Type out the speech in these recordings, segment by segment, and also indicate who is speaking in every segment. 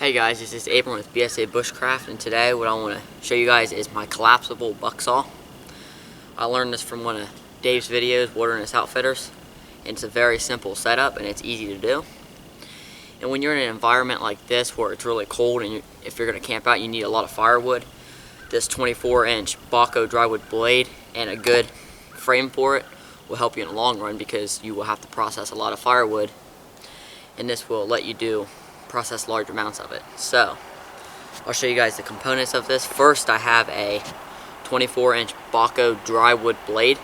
Speaker 1: Hey guys, this is Abrahm with BSA Bushcraft, and today what I want to show you guys is my collapsible bucksaw. I learned this from one of Dave's videos, Wilderness Outfitters, and it's a very simple setup and it's easy to do. And when you're in an environment like this where it's really cold and if you're going to camp out you need a lot of firewood, this 24-inch Bucksaw drywood blade and a good frame for it will help you in the long run because you will have to process a lot of firewood, and this will let you process large amounts of it. So I'll show you guys the components of this. First, I have a 24-inch Bucksaw drywood blade.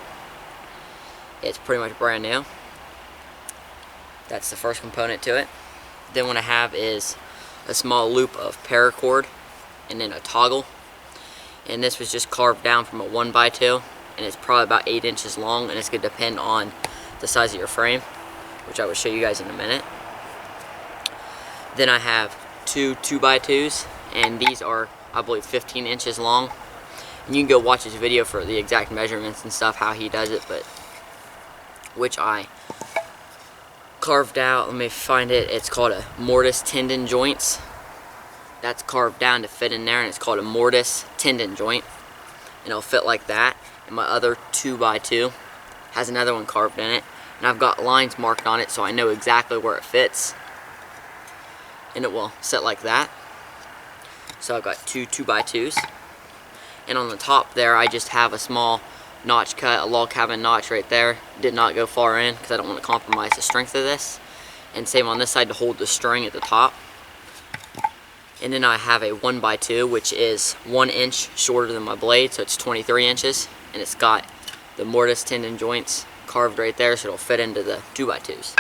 Speaker 1: It's pretty much brand new. That's the first component to it. Then what I have is a small loop of paracord and then a toggle, and this was just carved down from a 1x2, and it's probably about 8 inches long, and it's going to depend on the size of your frame, which I will show you guys in a minute. Then I have two 2x2s, and these are, I believe, 15 inches long. And you can go watch his video for the exact measurements and stuff, how he does it, but which I carved out. Let me find it. It's called a mortise tendon joints. That's carved down to fit in there, and it's called a mortise tendon joint, and it'll fit like that. And my other 2x2 has another one carved in it, and I've got lines marked on it so I know exactly where it fits, and it will sit like that. So I've got two 2x2s, and on the top there I just have a small notch cut, a log cabin notch right there. Did not go far in because I don't want to compromise the strength of this, and same on this side to hold the string at the top. And then I have a 1x2, which is 1 inch shorter than my blade, so it's 23 inches, and it's got the mortise tendon joints carved right there so it'll fit into the 2x2s.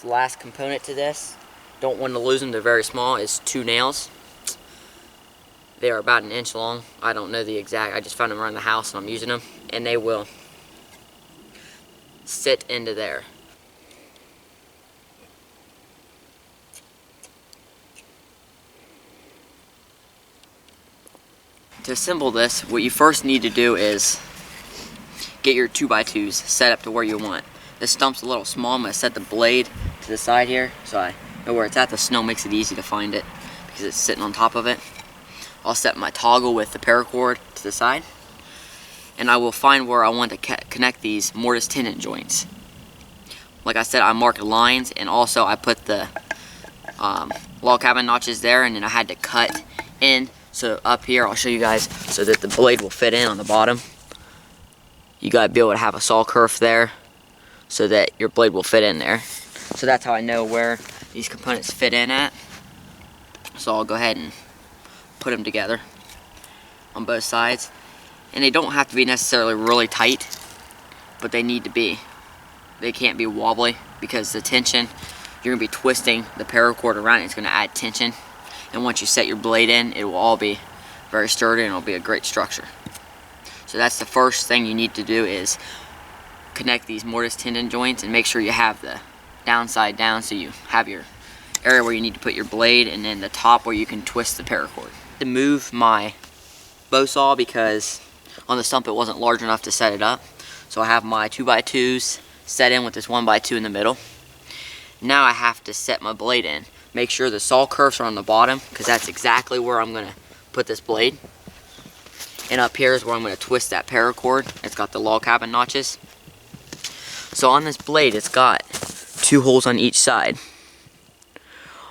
Speaker 1: The last component to this, don't want to lose them, they're very small, is 2 nails. They are about 1 inch long. I don't know the exact, I just found them around the house and I'm using them, and they will sit into there. To assemble this, what you first need to do is get your 2x2s set up to where you want. This stump's a little small. I'm going to set the blade to the side here so I know where it's at. The snow makes it easy to find it because it's sitting on top of it. I'll set my toggle with the paracord to the side, and I will find where I want to connect these mortise tendon joints. Like I said, I marked lines, and also I put the log cabin notches there, and then I had to cut in. So up here, I'll show you guys, so that the blade will fit in on the bottom. You gotta be able to have a saw kerf there so that your blade will fit in there. So that's how I know where these components fit in at. So I'll go ahead and put them together on both sides. And they don't have to be necessarily really tight, but they need to be. They can't be wobbly because the tension, you're gonna be twisting the paracord around, it's gonna add tension. And once you set your blade in, it will all be very sturdy and it'll be a great structure. So that's the first thing you need to do, is connect these mortise tendon joints and make sure you have the downside down so you have your area where you need to put your blade, and then the top where you can twist the paracord. To move my bow saw because on the stump it wasn't large enough to set it up. So I have my 2x2s set in with this 1x2 in the middle. Now I have to set my blade in. Make sure the saw kerfs are on the bottom because that's exactly where I'm going to put this blade. And up here is where I'm going to twist that paracord. It's got the log cabin notches. So on this blade, it's got 2 holes on each side.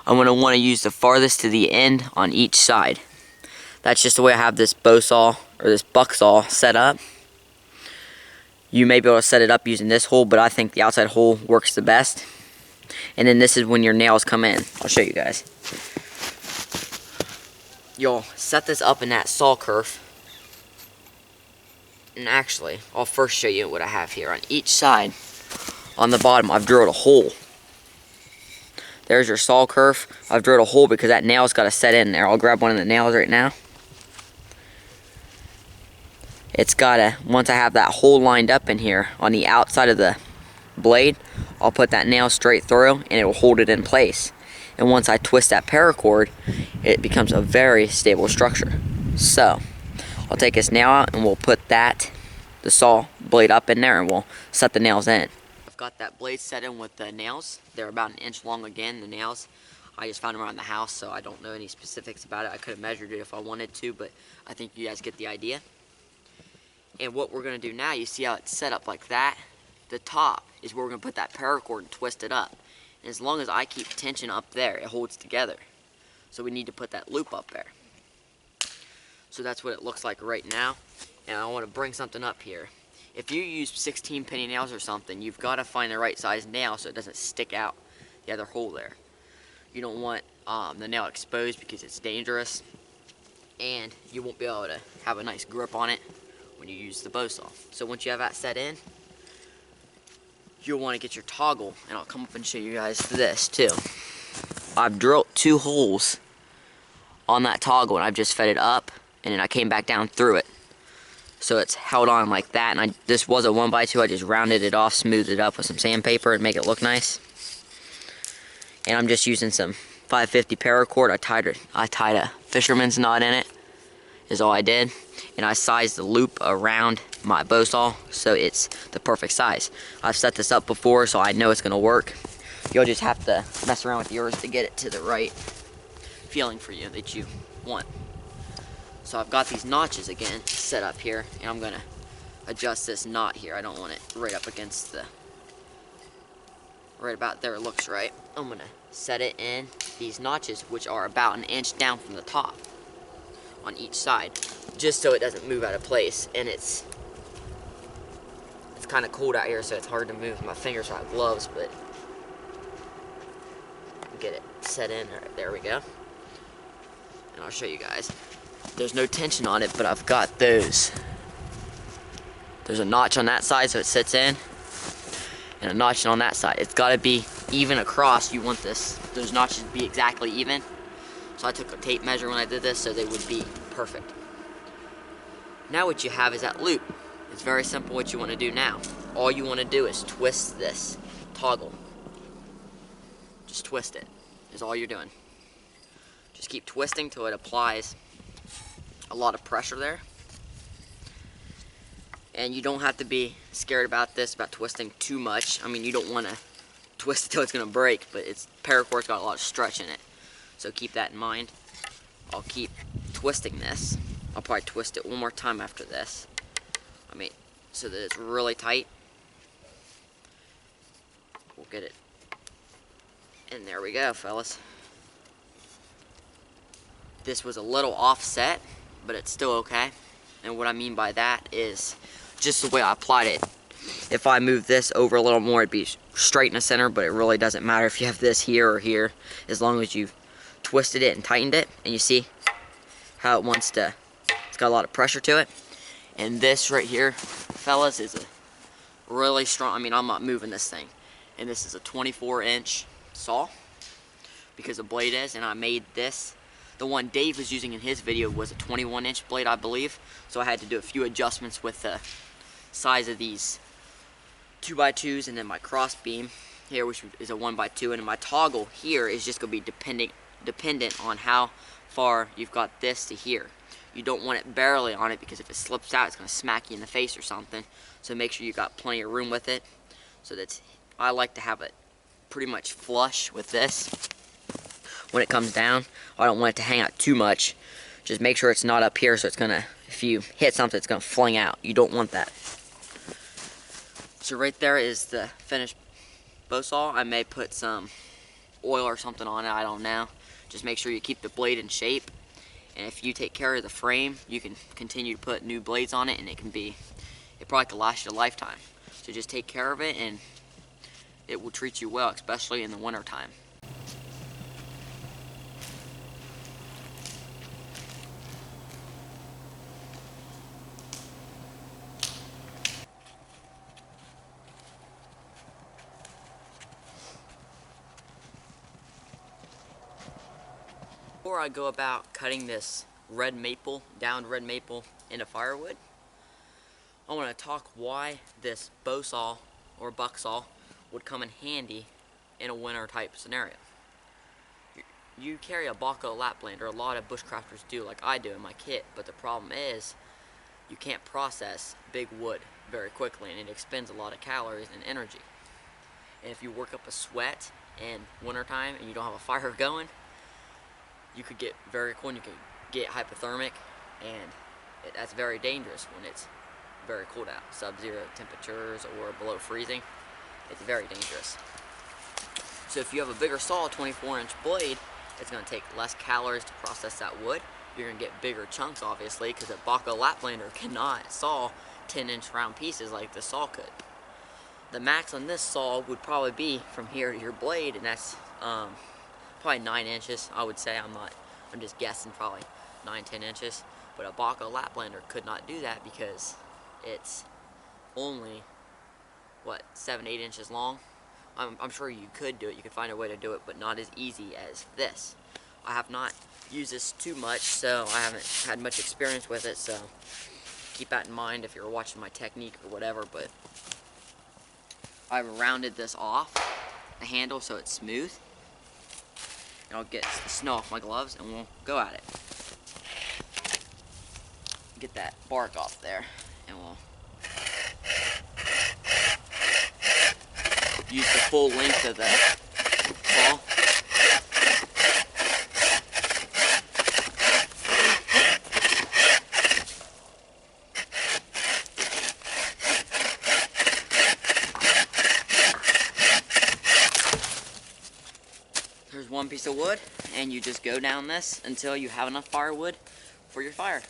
Speaker 1: I'm going to want to use the farthest to the end on each side. That's just the way I have this bow saw, or this bucksaw, set up. You may be able to set it up using this hole, but I think the outside hole works the best. And then this is when your nails come in. I'll show you guys. You'll set this up in that saw kerf. And actually, I'll first show you what I have here. On each side, on the bottom, I've drilled a hole. There's your saw kerf. I've drilled a hole because that nail's got to set in there. I'll grab one of the nails right now. It's got to, once I have that hole lined up in here on the outside of the blade, I'll put that nail straight through and it will hold it in place. And once I twist that paracord, it becomes a very stable structure. So I'll take this nail out and we'll put the saw blade up in there, and we'll set the nails in. I've got that blade set in with the nails. They're about 1 inch long again, the nails. I just found them around the house, so I don't know any specifics about it. I could have measured it if I wanted to, but I think you guys get the idea. And what we're going to do now, you see how it's set up like that? The top is where we're going to put that paracord and twist it up. And as long as I keep tension up there, it holds together. So we need to put that loop up there. So that's what it looks like right now. And I want to bring something up here. If you use 16 penny nails or something, you've got to find the right size nail so it doesn't stick out the other hole there. You don't want the nail exposed because it's dangerous, and you won't be able to have a nice grip on it when you use the bow saw. So once you have that set in, you'll want to get your toggle, and I'll come up and show you guys this too. I've drilled 2 holes on that toggle, and I've just fed it up, and then I came back down through it. So it's held on like that, and this was a 1x2. I just rounded it off, smoothed it up with some sandpaper and make it look nice. And I'm just using some 550 paracord. I tied a fisherman's knot in it, is all I did. And I sized the loop around my bow saw so it's the perfect size. I've set this up before, so I know it's gonna work. You'll just have to mess around with yours to get it to the right feeling for you that you want. So I've got these notches again set up here, and I'm gonna adjust this knot here. I don't want it right up against the, right about there. It looks right. I'm gonna set it in these notches, which are about 1 inch down from the top on each side, just so it doesn't move out of place. And it's kind of cold out here, so it's hard to move my fingers. I have gloves, but get it set in. All right, there we go. And I'll show you guys. There's no tension on it, but I've got those. There's a notch on that side so it sits in, and a notch on that side. It's got to be even across. You want those notches to be exactly even. So I took a tape measure when I did this so they would be perfect. Now what you have is that loop. It's very simple what you want to do now. All you want to do is twist this toggle. Just twist it, is all you're doing. Just keep twisting till it applies a lot of pressure there. And you don't have to be scared about this, about twisting too much. I mean, you don't want to twist it till it's going to break, but paracord's got a lot of stretch in it. So keep that in mind. I'll keep twisting this. I'll probably twist it one more time after this. I mean, so that it's really tight. We'll get it. And there we go, fellas. This was a little offset, but it's still okay. And what I mean by that is just the way I applied it. If I move this over a little more, it'd be straight in the center, but it really doesn't matter if you have this here or here, as long as you've twisted it and tightened it. And you see how it wants to, it's got a lot of pressure to it. And this right here, fellas, is a really strong, I mean, I'm not moving this thing. And this is a 24-inch saw, because the blade is, and I made this. The one Dave was using in his video was a 21-inch blade, I believe. So I had to do a few adjustments with the size of these 2x2s, and then my cross beam here, which is a 1x2, and my toggle here is just going to be dependent on how far you've got this to here. You don't want it barely on it, because if it slips out, it's going to smack you in the face or something. So make sure you got plenty of room with it. So I like to have it pretty much flush with this when it comes down. I don't want it to hang out too much. Just make sure it's not up here, so it's gonna, if you hit something, it's gonna fling out. You don't want that. So right there is the finished bow saw. I may put some oil or something on it, I don't know. Just make sure you keep the blade in shape. And if you take care of the frame, you can continue to put new blades on it, and it probably could last you a lifetime. So just take care of it, and it will treat you well, especially in the winter time. Before I go about cutting this downed red maple into firewood, I want to talk why this bow saw or bucksaw would come in handy in a winter type scenario. You carry a Bucksaw lapland, or a lot of bushcrafters do, like I do in my kit, but the problem is you can't process big wood very quickly, and it expends a lot of calories and energy. And if you work up a sweat in wintertime and you don't have a fire going, you could get very cold and you could get hypothermic, and that's very dangerous when it's very cold out, sub-zero temperatures or below freezing. It's very dangerous. So if you have a bigger saw, 24-inch blade, it's going to take less calories to process that wood. You're going to get bigger chunks, obviously, because a Bucksaw Laplander cannot saw 10-inch round pieces like the saw could. The max on this saw would probably be from here to your blade, and that's probably 9 inches, I would say. I'm just guessing, probably 9-10 inches. But a Bucksaw Laplander could not do that because it's only, what, 7-8 inches long. I'm sure you could do it. You could find a way to do it, but not as easy as this. I have not used this too much, so I haven't had much experience with it, so keep that in mind if you're watching my technique or whatever. But I've rounded this off, the handle, so it's smooth. And I'll get the snow off my gloves and we'll go at it. Get that bark off there, and we'll use the full length of the saw. There's one piece of wood, and you just go down this until you have enough firewood for your fire.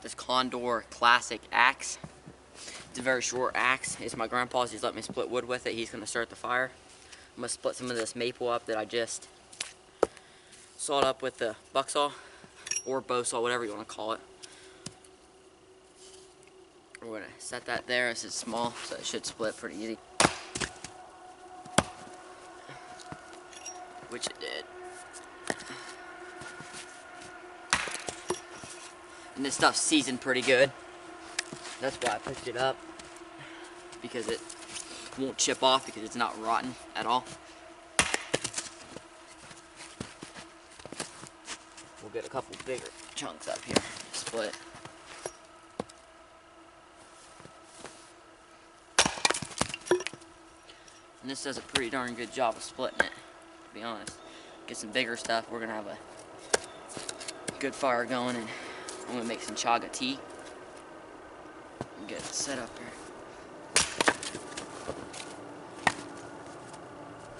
Speaker 1: This Condor Classic axe. It's a very short axe. It's my grandpa's. He's let me split wood with it. He's going to start the fire. I'm going to split some of this maple up that I just sawed up with the Bucksaw or bow saw, whatever you want to call it. We're going to set that there. This is small, so it should split pretty easy. Which it did. And this stuff's seasoned pretty good. That's why I picked it up, because it won't chip off because it's not rotten at all. We'll get a couple bigger chunks up here to split. And this does a pretty darn good job of splitting it, to be honest. Get some bigger stuff. We're gonna have a good fire going, and I'm gonna make some Chaga tea and get it set up here.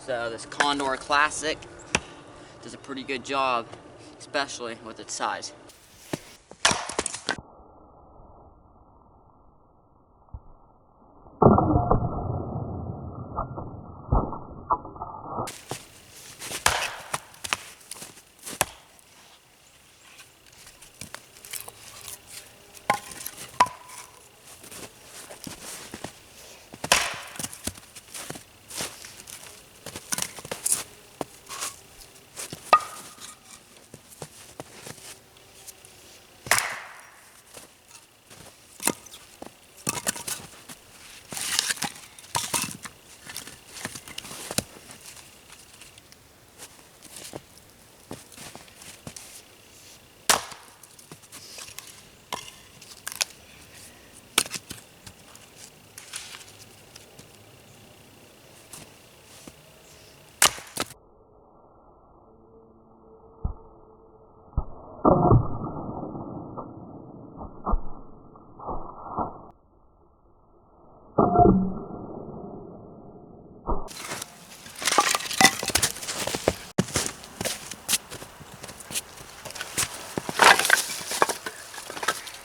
Speaker 1: So this Condor Classic does a pretty good job, especially with its size.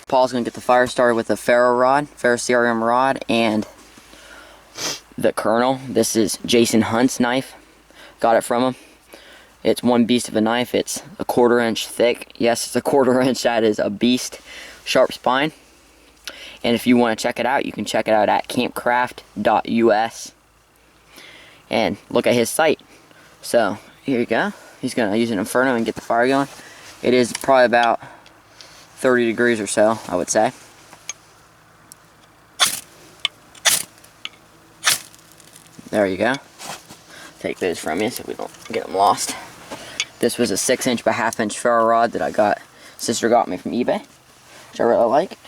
Speaker 1: Paul's gonna get the fire started with a Ferro rod, ferrocerium rod, and the kernel. This is Jason Hunt's knife. Got it from him. It's one beast of a knife. It's a 1/4 inch thick. Yes, it's a 1/4 inch. That is a beast. sharp spine. And if you want to check it out, you can check it out at campcraft.us and look at his site. So here you go. He's going to use an Inferno and get the fire going. It is probably about 30 degrees or so, I would say. There you go. Take those from you so we don't get them lost. This was a 6" by 1/2" ferro rod that sister got me from eBay, which I really like.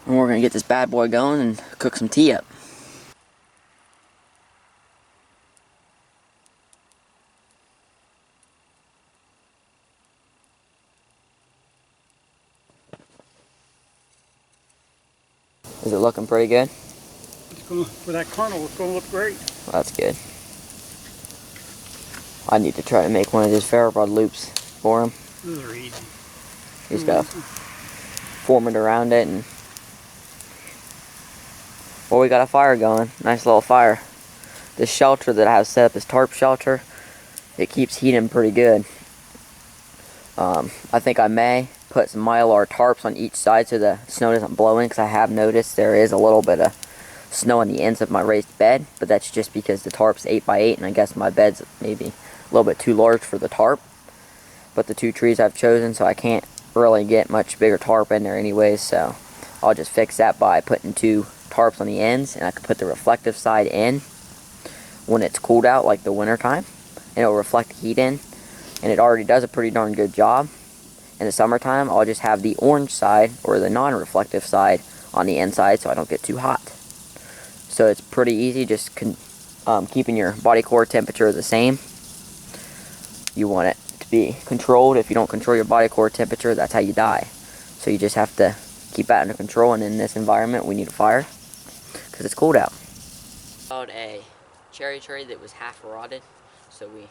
Speaker 1: And we're going to get this bad boy going and cook some tea up. Is it looking pretty good?
Speaker 2: For that kernel, it's going to look great.
Speaker 1: Well, that's good. I need to try to make one of those ferro rod loops for him.
Speaker 2: Those are easy.
Speaker 1: He's got to form it around it, and well, we got a fire going. Nice little fire. This shelter that I have set up, this tarp shelter, it keeps heating pretty good. I think I may put some Mylar tarps on each side so the snow doesn't blow in, because I have noticed there is a little bit of snow on the ends of my raised bed, but that's just because the tarp's 8 by 8, and I guess my bed's maybe a little bit too large for the tarp. But the 2 trees I've chosen, so I can't really get much bigger tarp in there anyways, so I'll just fix that by putting 2 tarps on the ends, and I can put the reflective side in when it's cooled out, like the winter time, and it'll reflect the heat in, and it already does a pretty darn good job. In the summertime, I'll just have the orange side, or the non-reflective side, on the inside so I don't get too hot. So it's pretty easy, just keeping your body core temperature the same. You want it to be controlled. If you don't control your body core temperature, that's how you die. So you just have to keep that under control, and in this environment, we need a fire because it's cold out. Found a cherry tree that was half rotted, so we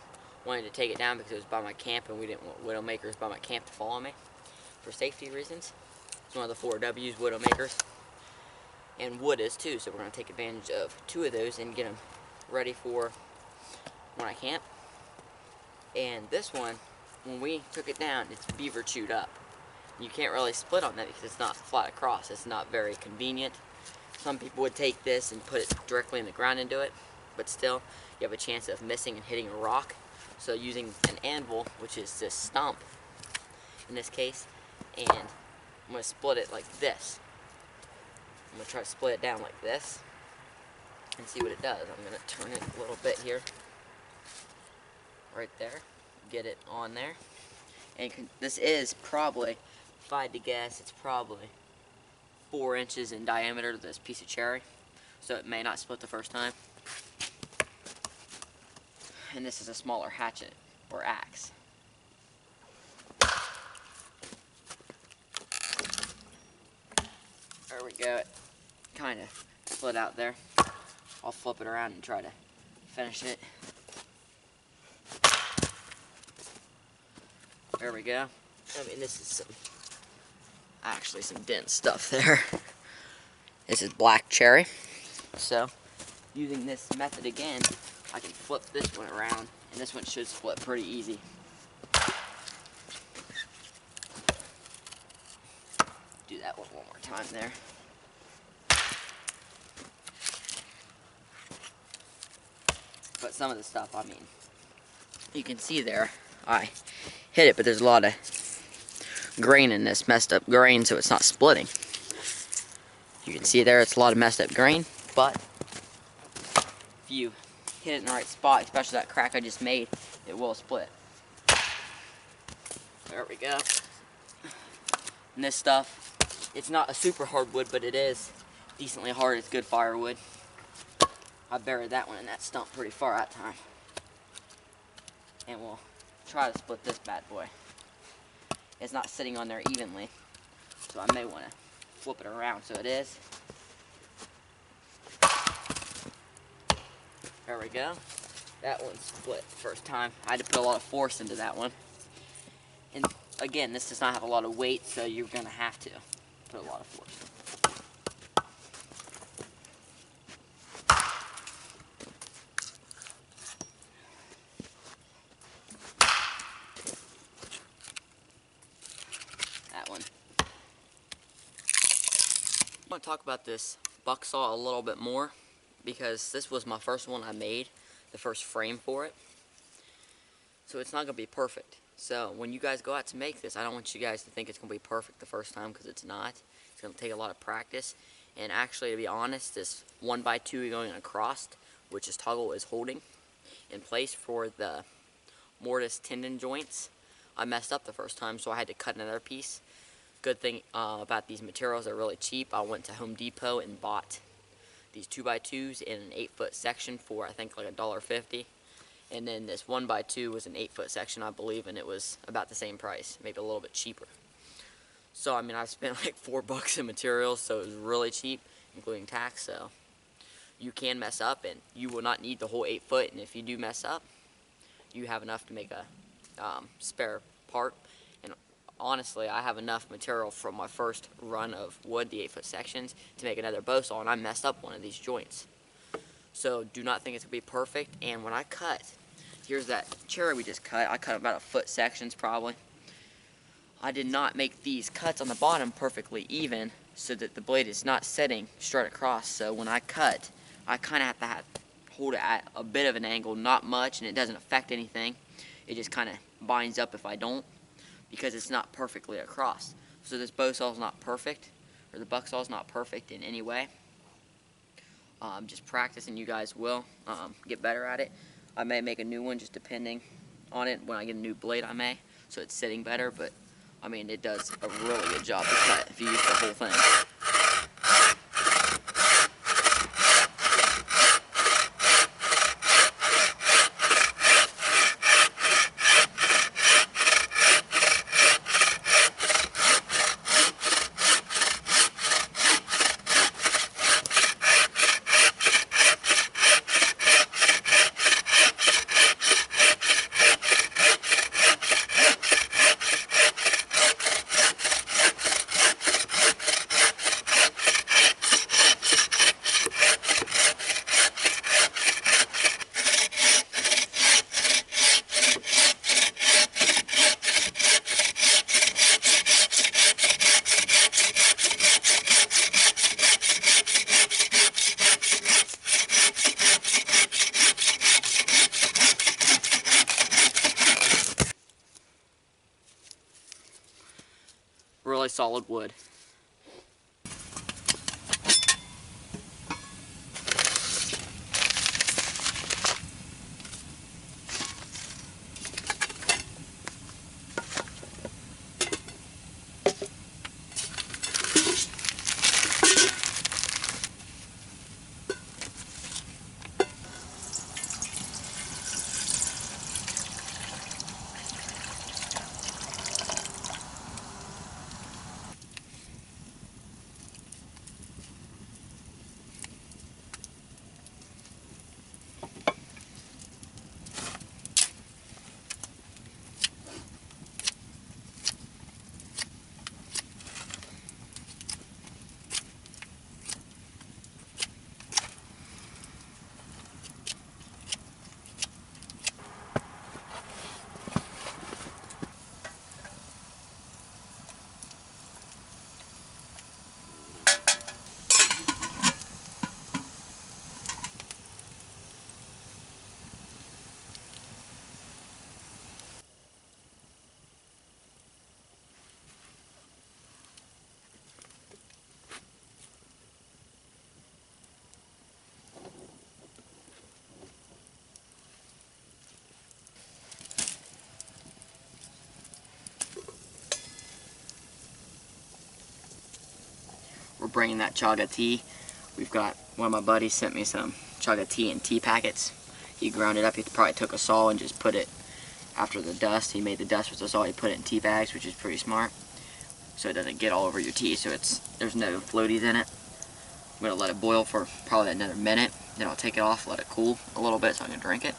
Speaker 1: wanted to take it down because it was by my camp, and we didn't want widowmakers by my camp to fall on me for safety reasons. It's one of the 4Ws widowmakers, and wood is too, so we're going to take advantage of 2 of those and get them ready for when I camp. And this one, when we took it down, it's beaver chewed up. You can't really split on that because it's not flat across. It's not very convenient. Some people would take this and put it directly in the ground and do it, but still, you have a chance of missing and hitting a rock. So using an anvil, which is this stump, in this case, and I'm going to split it like this. I'm going to try to split it down like this and see what it does. I'm going to turn it a little bit here. Right there. Get it on there. And this is probably, if I had to guess, it's probably 4 inches in diameter, this piece of cherry. So it may not split the first time. And this is a smaller hatchet or axe. There we go. It kind of split out there. I'll flip it around and try to finish it. There we go. I mean, this is actually some dense stuff there. This is black cherry. So, using this method again, I can flip this one around, and this one should split pretty easy. Do that one more time there. But some of the stuff, I mean, you can see there, I hit it, but there's a lot of grain in this, messed up grain, so it's not splitting. You can see there, it's a lot of messed up grain, but if you hit it in the right spot, especially that crack I just made, it will split. There we go. And this stuff, it's not a super hard wood, but it is decently hard. It's good firewood. I buried that one in that stump pretty far that time. And we'll try to split this bad boy. It's not sitting on there evenly, so I may want to flip it around so it is. There we go. That one split the first time. I had to put a lot of force into that one. And again, this does not have a lot of weight, so you're going to have to put a lot of force. want to talk about this Bucksaw a little bit more because this was my first one I made, the first frame for it. So it's not going to be perfect. So when you guys go out to make this, I don't want you guys to think it's going to be perfect the first time, because it's not. It's going to take a lot of practice. And actually, to be honest, this 1x2 going across, which this toggle is holding in place for the mortise tendon joints, I messed up the first time, so I had to cut another piece. Good thing about these materials, they're really cheap. I went to Home Depot and bought these 2x2s in an 8-foot section for I think like $1.50. And then this 1x2 was an 8-foot section, I believe, and it was about the same price, maybe a little bit cheaper. So I mean, I spent like $4 in materials, so it was really cheap, including tax. So you can mess up, and you will not need the whole 8-foot. And if you do mess up, you have enough to make a spare part. And honestly, I have enough material from my first run of wood, the 8-foot sections, to make another bow saw, and I messed up one of these joints. So do not think it's going to be perfect. And when I cut, here's that cherry we just cut. I cut about 1-foot sections probably. I did not make these cuts on the bottom perfectly even so that the blade is not setting straight across. So when I cut, I kind of have to hold it at a bit of an angle, not much, and it doesn't affect anything. It just kind of binds up if I don't, because it's not perfectly across. So this bow saw is not perfect, or the Bucksaw is not perfect in any way. Just practice and you guys will get better at it. I may make a new one just depending on it. When I get a new blade, I may, so it's sitting better, but I mean, it does a really good job to cut if you use the whole thing. Really solid wood. We're bringing that Chaga tea. We've got, one of my buddies sent me some Chaga tea in tea packets. He ground it up. He probably took a saw and just put it after the dust. He made the dust with the saw. He put it in tea bags, which is pretty smart, so it doesn't get all over your tea. So there's no floaties in it. I'm gonna let it boil for probably another minute. Then I'll take it off, let it cool a little bit, so I can drink it,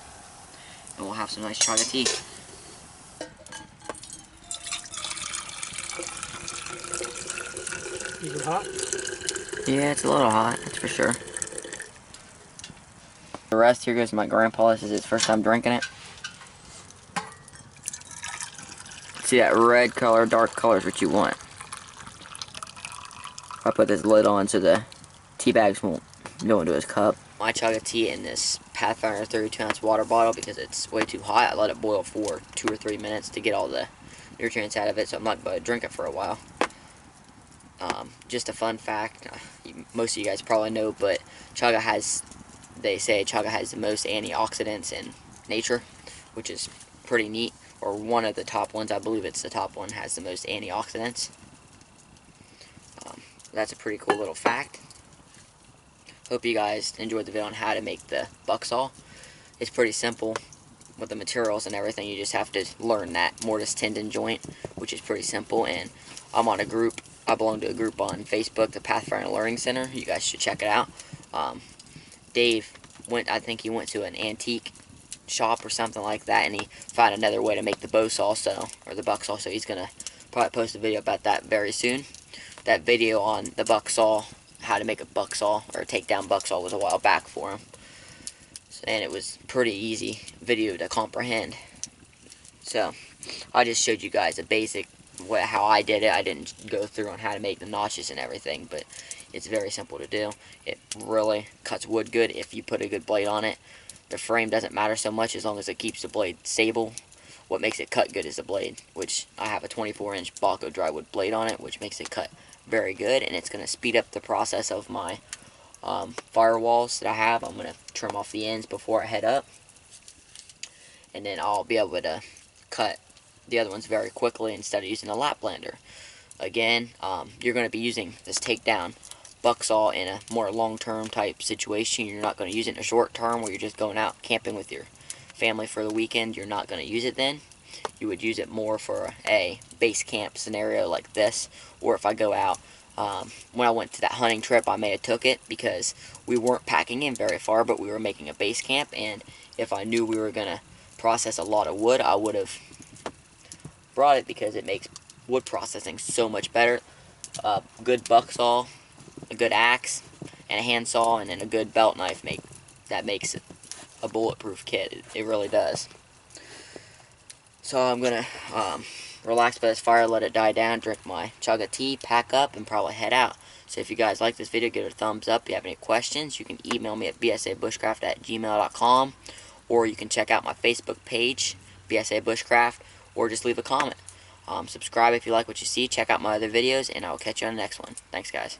Speaker 1: and we'll have some nice Chaga tea.
Speaker 2: Is it hot?
Speaker 1: Yeah, it's a little hot, that's for sure. The rest, here goes my grandpa. This is his first time drinking it. See, that red color, dark color is what you want. I put this lid on so the tea bags won't go into his cup. I chug a tea in this Pathfinder 32-ounce water bottle because it's way too hot. I let it boil for 2 or 3 minutes to get all the nutrients out of it, so I'm not going to drink it for a while. Just a fun fact, most of you guys probably know, but they say chaga has the most antioxidants in nature, which is pretty neat, or one of the top ones. I believe it's the top one, has the most antioxidants. That's a pretty cool little fact. Hope you guys enjoyed the video on how to make the Bucksaw. It's pretty simple with the materials and everything. You just have to learn that mortise tendon joint, which is pretty simple. And I'm on a group. I belong to a group on Facebook, the Pathfinder Learning Center. You guys should check it out. Dave I think he went to an antique shop or something like that, and he found another way to make the bow saw, or the Bucksaw. So he's gonna probably post a video about that very soon. That video on the Bucksaw, how to make a Bucksaw or a takedown Bucksaw, was a while back for him, and it was pretty easy video to comprehend. So I just showed you guys a basic how I did it. I didn't go through on how to make the notches and everything, but it's very simple to do. It really cuts wood good if you put a good blade on it. The frame doesn't matter so much as long as it keeps the blade stable. What makes it cut good is the blade, which I have a 24-inch Bucksaw drywood blade on it, which makes it cut very good, and it's going to speed up the process of my firewalls that I have. I'm going to trim off the ends before I head up, and then I'll be able to cut the other ones very quickly instead of using a lap blender. Again, you're going to be using this takedown Bucksaw in a more long-term type situation. You're not going to use it in a short term where you're just going out camping with your family for the weekend. You're not going to use it then. You would use it more for a base camp scenario like this, or if I go out. When I went to that hunting trip, I may have took it because we weren't packing in very far, but we were making a base camp, and if I knew we were going to process a lot of wood, I would have brought it because it makes wood processing so much better. Good Bucksaw, a good axe, and a handsaw, and then a good belt knife makes it a bulletproof kit. It really does. So I'm gonna relax by this fire, let it die down, drink my chaga tea, pack up, and probably head out. So if you guys like this video, give it a thumbs up. If you have any questions, you can email me at bsabushcraft@gmail.com, or you can check out my Facebook page, BSA Bushcraft, or just leave a comment. Subscribe if you like what you see. Check out my other videos, and I will catch you on the next one. Thanks, guys.